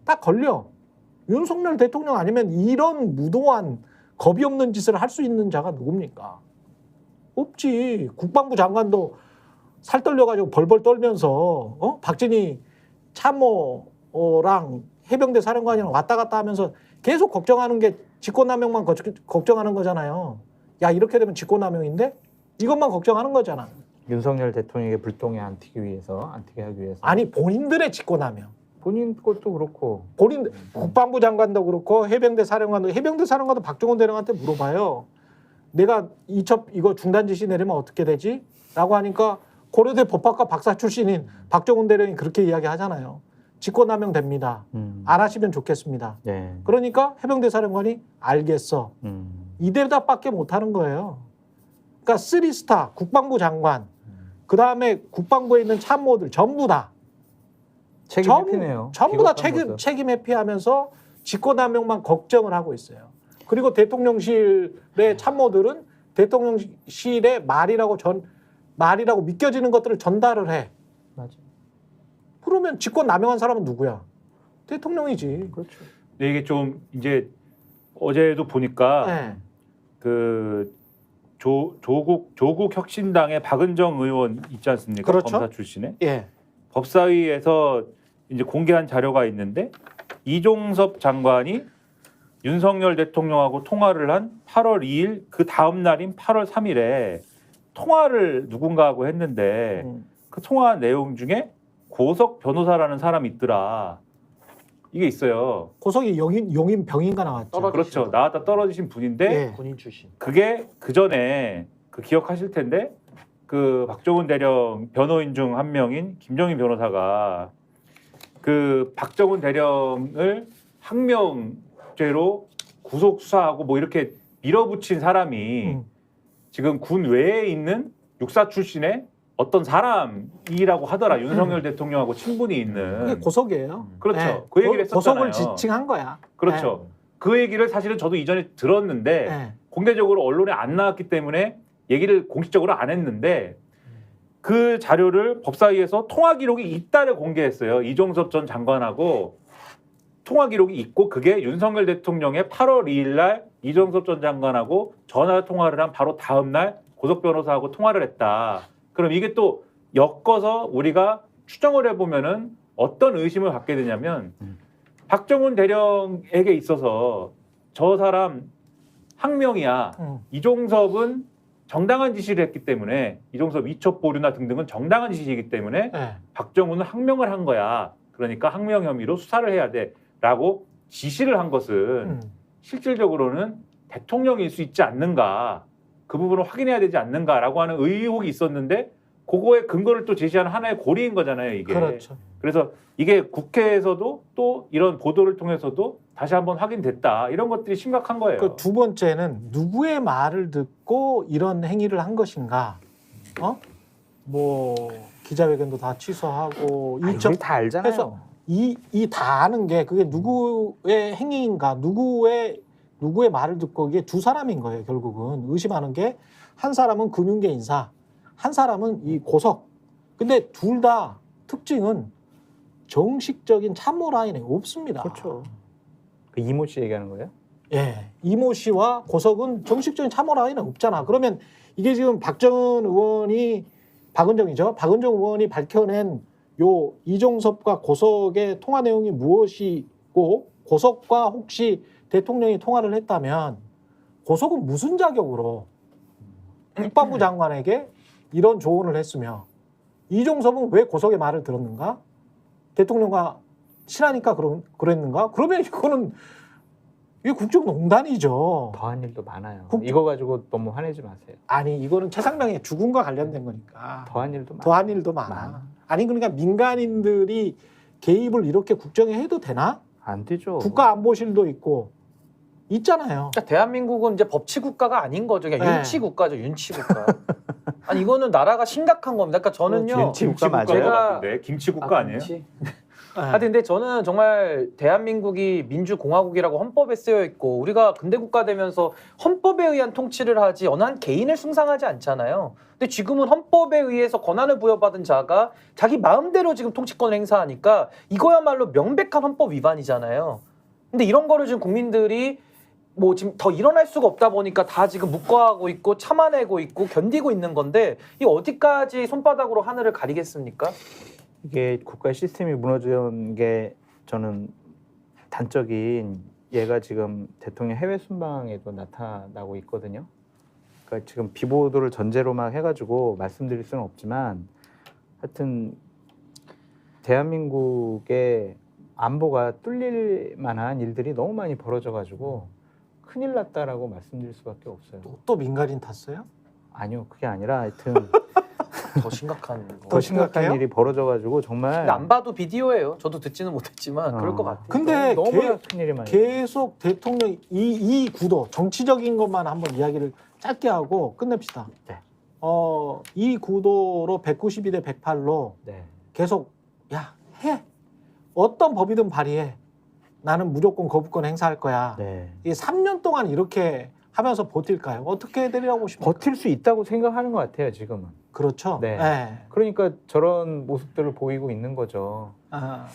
딱 걸려. 윤석열 대통령 아니면 이런 무도한 겁이 없는 짓을 할 수 있는 자가 누굽니까? 없지. 국방부 장관도 살 떨려가지고 벌벌 떨면서 박진희 참모랑 해병대 사령관이랑 왔다 갔다 하면서 계속 걱정하는 게 직권남용만 걱정하는 거잖아요. 야, 이렇게 되면 직권남용인데 이것만 걱정하는 거잖아. 윤석열 대통령에게 불똥에 안 튀기 하기 위해서. 아니, 본인들의 직권남용. 본인 것도 그렇고. 본인 국방부 장관도 그렇고 해병대 사령관도 박정훈 대령한테 물어봐요. 내가 이첩 이거 중단 지시 내리면 어떻게 되지? 라고 하니까 고려대 법학과 박사 출신인 박정훈 대령이 그렇게 이야기하잖아요. 직권남용 됩니다. 안 하시면 좋겠습니다. 네. 그러니까 해병대 사령관이 알겠어. 이 대답밖에 못하는 거예요. 그러니까 3스타 국방부 장관, 그 다음에 국방부에 있는 참모들 전부 다 책임 회피네요. 전부 다 책임 회피하면서 직권남용만 걱정을 하고 있어요. 그리고 대통령실의 참모들은 대통령실의 말이라고 믿겨지는 것들을 전달을 해. 맞아. 그러면 직권남용한 사람은 누구야? 대통령이지. 그렇죠. 근데 이게 좀 이제 어제도 보니까 네. 그 조국 혁신당의 박은정 의원 있지 않습니까? 그렇죠. 검사 출신의 예. 법사위에서 이제 공개한 자료가 있는데 이종섭 장관이 윤석열 대통령하고 통화를 한 8월 2일 그 다음 날인 8월 3일에 통화를 누군가하고 했는데 그 통화 내용 중에 고석 변호사라는 사람이 있더라. 이게 있어요. 고석이 용인 병인가 나왔죠. 그렇죠. 나왔다 떨어지신 분인데 예. 군인 출신. 그게 그 전에 그 기억하실 텐데 그 박정훈 대령 변호인 중 한 명인 김정인 변호사가 그 박정훈 대령을 항명죄로 구속 수사하고 뭐 이렇게 밀어붙인 사람이 지금 군 외에 있는 육사 출신의 어떤 사람이라고 하더라. 윤석열 대통령하고 친분이 있는. 그게 고석이에요. 그렇죠. 예. 그 얘기를 했었잖아요. 고석을 지칭한 거야. 그렇죠. 그 얘기를 사실은 저도 이전에 들었는데 예. 공개적으로 언론에 안 나왔기 때문에 얘기를 공식적으로 안 했는데 그 자료를 법사위에서 통화 기록이 있다를 공개했어요. 이종섭 전 장관하고 통화 기록이 있고 그게 윤석열 대통령의 8월 2일 날 이종섭 전 장관하고 전화 통화를 한 바로 다음 날 고석 변호사하고 통화를 했다. 그럼 이게 또 엮어서 우리가 추정을 해보면은 어떤 의심을 갖게 되냐면 박정훈 대령에게 있어서 저 사람 항명이야. 이종섭은 정당한 지시를 했기 때문에 이종섭 이첩 보류나 등등은 정당한 지시이기 때문에 예. 박정훈은 항명을 한 거야. 그러니까 항명 혐의로 수사를 해야 돼라고 지시를 한 것은 실질적으로는 대통령일 수 있지 않는가. 그 부분을 확인해야 되지 않는가라고 하는 의혹이 있었는데 그거에 근거를 또 제시하는 하나의 고리인 거잖아요, 이게. 그렇죠. 그래서 이게 국회에서도 또 이런 보도를 통해서도 다시 한번 확인됐다. 이런 것들이 심각한 거예요. 그 두 번째는 누구의 말을 듣고 이런 행위를 한 것인가? 뭐 기자회견도 다 취소하고 이걸 다 알잖아요. 해서 이 다 아는 게 그게 누구의 행위인가? 누구의 말을 듣고 이게 두 사람인 거예요, 결국은. 의심하는 게 한 사람은 금융계 인사, 한 사람은 이 고석. 근데 둘 다 특징은 정식적인 참모 라인에 없습니다. 그렇죠. 그 이모 씨 얘기하는 거예요? 예, 이모 씨와 고석은 정식적인 참모 라인은 없잖아. 그러면 이게 지금 박정훈 의원이 박은정 의원이 밝혀낸 요 이종섭과 고석의 통화 내용이 무엇이고 고석과 혹시 대통령이 통화를 했다면 고석은 무슨 자격으로 국방부 장관에게 이런 조언을 했으며 이종섭은 왜 고석의 말을 들었는가? 대통령과 친하니까 그랬는가? 그러면 이게 국정농단이죠. 더한 일도 많아요. 이거 가지고 너무 화내지 마세요. 아니 이거는 최상병의 죽음과 관련된 거니까. 더한 일도 많아. 더한 일도 많아. 아니 그러니까 민간인들이 개입을 이렇게 국정에 해도 되나? 안 되죠. 국가안보실도 있고 있잖아요. 그러니까 대한민국은 이제 법치 국가가 아닌 거죠. 그냥 네. 윤치 국가죠. 윤치 국가. 아니 이거는요 나라가 심각한 겁니다. 그러니까 저는요. 윤치 국가 맞아요? 제가 김치 국가 아니에요? 김치? 하여튼 근데 저는 정말 대한민국이 민주공화국이라고 헌법에 쓰여 있고 우리가 근대국가 되면서 헌법에 의한 통치를 하지 어느 한 개인을 숭상하지 않잖아요. 근데 지금은 헌법에 의해서 권한을 부여받은 자가 자기 마음대로 지금 통치권을 행사하니까 이거야말로 명백한 헌법 위반이잖아요. 근데 이런 거를 지금 국민들이 뭐 지금 더 일어날 수가 없다 보니까 다 지금 묵과하고 있고 참아내고 있고 견디고 있는 건데 이 어디까지 손바닥으로 하늘을 가리겠습니까? 이게 국가 시스템이 무너진 게 저는 단적인 얘가 지금 대통령 해외 순방에도 나타나고 있거든요. 그러니까 지금 비보도를 전제로 막 해가지고 말씀드릴 수는 없지만 하여튼 대한민국의 안보가 뚫릴 만한 일들이 너무 많이 벌어져가지고 큰일 났다라고 말씀드릴 수밖에 없어요. 또 민간인 탔어요? 아니요, 그게 아니라 하여튼 더 심각한 거. 더 심각한 심각해요? 일이 벌어져가지고 정말 근데 안 봐도 비디오예요. 저도 듣지는 못했지만 그럴 것 같아요. 근데 너무나 큰일이 많이. 계속 대통령 이 구도 정치적인 것만 한번 이야기를 짧게 하고 끝냅시다. 네. 이 구도로 192대 108로 네. 계속 해. 어떤 법이든 발의해. 나는 무조건 거부권 행사할 거야. 네. 이 3년 동안 이렇게 하면서 버틸까요? 어떻게 되려고 싶습니까? 버틸 수 있다고 생각하는 것 같아요 지금은. 그렇죠. 네. 네. 그러니까 저런 모습들을 보이고 있는 거죠. 아,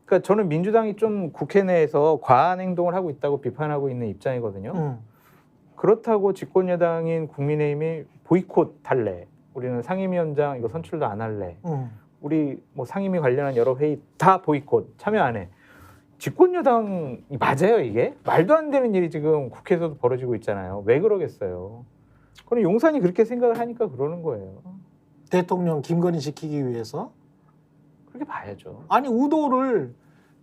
그러니까 저는 민주당이 좀 국회 내에서 과한 행동을 하고 있다고 비판하고 있는 입장이거든요. 그렇다고 집권여당인 국민의힘이 보이콧 할래. 우리는 상임위원장 이거 선출도 안 할래. 우리 뭐 상임위 관련한 여러 회의 다 보이콧 참여 안 해. 집권여당이 맞아요 이게? 말도 안 되는 일이 지금 국회에서도 벌어지고 있잖아요. 왜 그러겠어요? 그럼 용산이 그렇게 생각을 하니까 그러는 거예요. 대통령 김건희 지키기 위해서 그렇게 봐야죠. 아니 우도를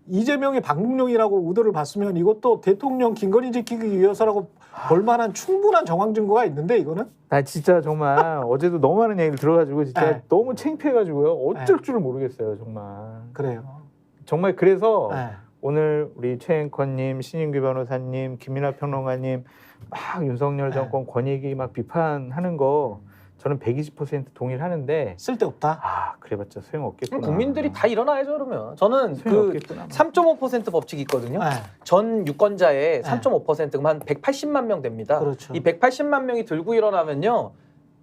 이재명이 방북령이라고 우도를 봤으면 이것도 대통령 김건희 지키기 위해서라고 볼 만한 충분한 정황 증거가 있는데 이거는 나 진짜 정말 어제도 너무 많은 얘기를 들어가지고 진짜 네. 너무 창피해가지고요. 어쩔 네. 줄을 모르겠어요 정말. 그래요. 정말 그래서 네. 오늘 우리 최 앵커님, 신인규 변호사님, 김민하 평론가님 막 윤석열 정권 권익위 막 비판하는 거 저는 120% 동의를 하는데 쓸데없다. 아 그래봤자 소용없겠구나. 국민들이 다 일어나야죠 그러면. 저는 그 소용없겠구나. 3.5% 법칙이 있거든요. 네. 전 유권자의 네. 3.5%면 한 180만 명 됩니다. 그렇죠. 이 180만 명이 들고 일어나면요.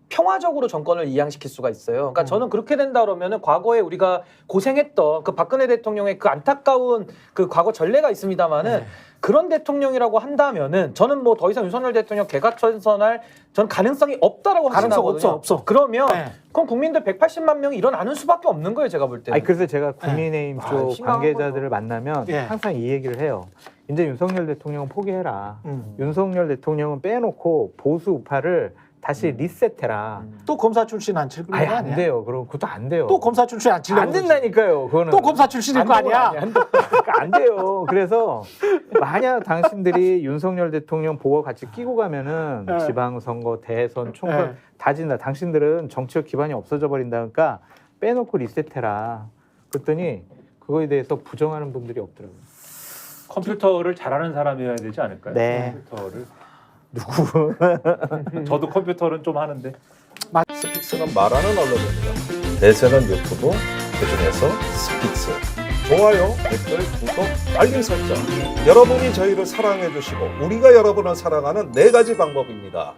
평화적으로 정권을 이양시킬 수가 있어요. 그러니까 저는 그렇게 된다 그러면은 과거에 우리가 고생했던 그 박근혜 대통령의 그 안타까운 그 과거 전례가 있습니다만은 네. 그런 대통령이라고 한다면은 저는 뭐 더 이상 윤석열 대통령 개각천선할 전 가능성이 없다라고 가능성 확신하거든요. 없어. 그러면 네. 그럼 국민들 180만 명이 일어나는 수밖에 없는 거예요, 제가 볼 때는. 아니 그래서 제가 국민의힘 아, 쪽 심각한 관계자들을 만나면 예. 항상 이 얘기를 해요. 이제 윤석열 대통령은 포기해라. 음. 윤석열 대통령은 빼놓고 보수 우파를 다시 리셋해라. 또 검사 출신 안 칠 거 아예 아니야? 안 돼요. 그럼 그것도 안 돼요. 또 검사 출신 안 치려고 안 된다니까요. 그거는 또 검사 출신일 거 아니야? 그러니까 안 돼요. 그래서 만약 당신들이 윤석열 대통령 보고 같이 끼고 가면은 네. 지방선거, 대선, 총선 네. 다 진다. 당신들은 정치적 기반이 없어져 버린다. 그러니까 빼놓고 리셋해라. 그랬더니 그거에 대해서 부정하는 분들이 없더라고요. 컴퓨터를 잘하는 사람이어야 되지 않을까요? 네. 컴퓨터를 누구? 저도 컴퓨터는 좀 하는데 스픽스는 말하는 언론입니다. 대세는 유튜브, 그중에서 스픽스. 좋아요, 댓글, 구독, 알림 설정. 여러분이 저희를 사랑해 주시고 우리가 여러분을 사랑하는 4가지 방법입니다.